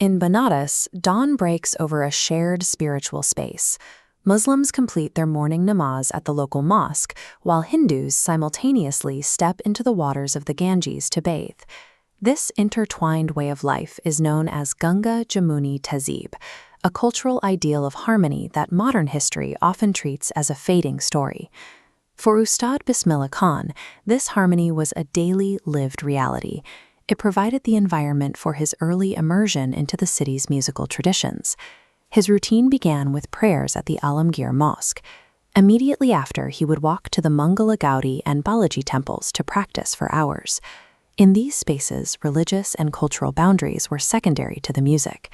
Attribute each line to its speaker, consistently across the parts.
Speaker 1: In Banaras, dawn breaks over a shared spiritual space. Muslims complete their morning namaz at the local mosque, while Hindus simultaneously step into the waters of the Ganges to bathe. This intertwined way of life is known as Ganga Jamuni Tehzeeb, a cultural ideal of harmony that modern history often treats as a fading story. For Ustad Bismillah Khan, this harmony was a daily lived reality. It provided the environment for his early immersion into the city's musical traditions. His routine began with prayers at the Alamgir Mosque. Immediately after, he would walk to the Mangala Gaudi and Balaji temples to practice for hours. In these spaces, religious and cultural boundaries were secondary to the music.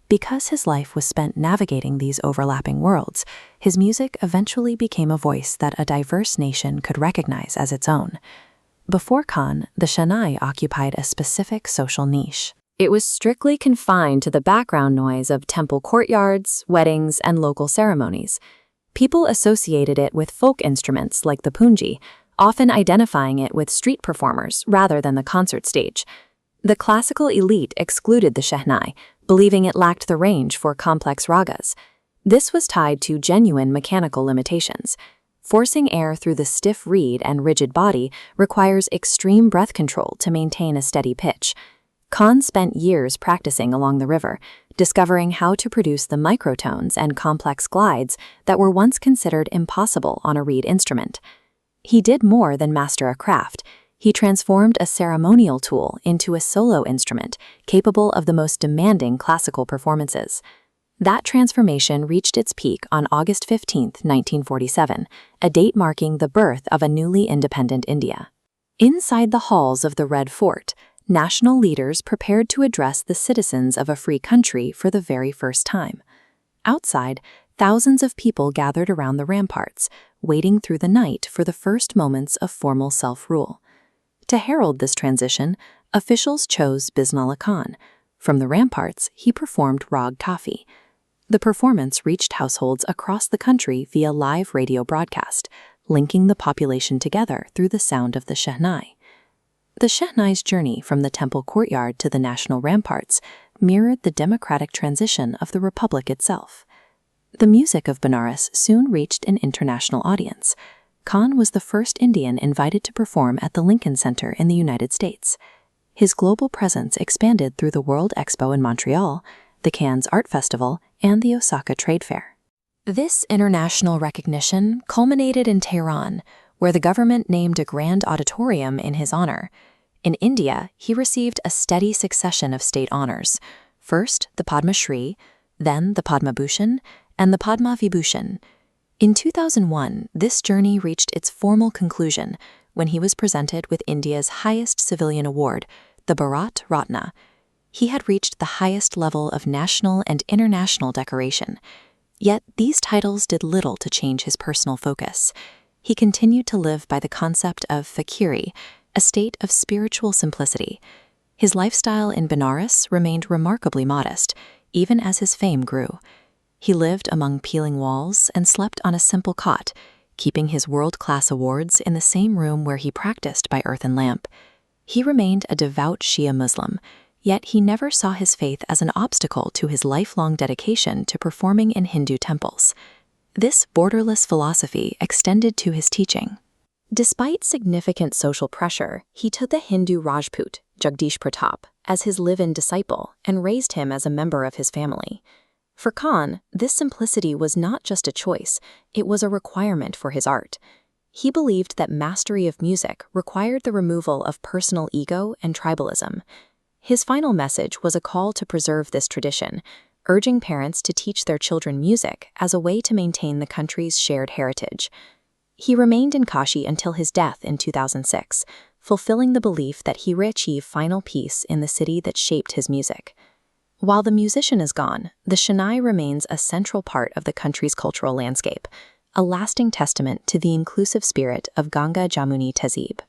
Speaker 1: Because his life was spent navigating these overlapping worlds, his music eventually became a voice that a diverse nation could recognize as its own. Before Khan, the Shehnai occupied a specific social niche. It was strictly confined to the background noise of temple courtyards, weddings, and local ceremonies. People associated it with folk instruments like the punji, often identifying it with street performers rather than the concert stage. The classical elite excluded the Shehnai, believing it lacked the range for complex ragas. This was tied to genuine mechanical limitations. Forcing air through the stiff reed and rigid body requires extreme breath control to maintain a steady pitch. Khan spent years practicing along the river, discovering how to produce the microtones and complex glides that were once considered impossible on a reed instrument. He did more than master a craft. He transformed a ceremonial tool into a solo instrument capable of the most demanding classical performances. That transformation reached its peak on August 15, 1947, a date marking the birth of a newly independent India. Inside the halls of the Red Fort, national leaders prepared to address the citizens of a free country for the very first time. Outside, thousands of people gathered around the ramparts, waiting through the night for the first moments of formal self-rule. To herald this transition, officials chose Bismillah Khan. From the ramparts, he performed Rag Kafi. The performance reached households across the country via live radio broadcast, linking the population together through the sound of the Shehnai. The Shehnai's journey from the temple courtyard to the national ramparts mirrored the democratic transition of the republic itself. The music of Banaras soon reached an international audience. Khan was the first Indian invited to perform at the Lincoln Center in the United States. His global presence expanded through the World Expo in Montreal, the Cannes Art Festival, and the Osaka Trade Fair. This international recognition culminated in Tehran, where the government named a grand auditorium in his honor. In India, he received a steady succession of state honors, first the Padma Shri, then the Padma Bhushan, and the Padma Vibhushan. In 2001, this journey reached its formal conclusion when he was presented with India's highest civilian award, the Bharat Ratna. He had reached the highest level of national and international decoration. Yet these titles did little to change his personal focus. He continued to live by the concept of fakiri, a state of spiritual simplicity. His lifestyle in Benares remained remarkably modest, even as his fame grew. He lived among peeling walls and slept on a simple cot, keeping his world-class awards in the same room where he practiced by earthen lamp. He remained a devout Shia Muslim, yet he never saw his faith as an obstacle to his lifelong dedication to performing in Hindu temples. This borderless philosophy extended to his teaching. Despite significant social pressure, he took the Hindu Rajput, Jagdish Pratap, as his live-in disciple and raised him as a member of his family. For Khan, this simplicity was not just a choice, it was a requirement for his art. He believed that mastery of music required the removal of personal ego and tribalism. His final message was a call to preserve this tradition, urging parents to teach their children music as a way to maintain the country's shared heritage. He remained in Kashi until his death in 2006, fulfilling the belief that he would achieve final peace in the city that shaped his music. While the musician is gone, the Shehnai remains a central part of the country's cultural landscape, a lasting testament to the inclusive spirit of Ganga Jamuni Tehzeeb.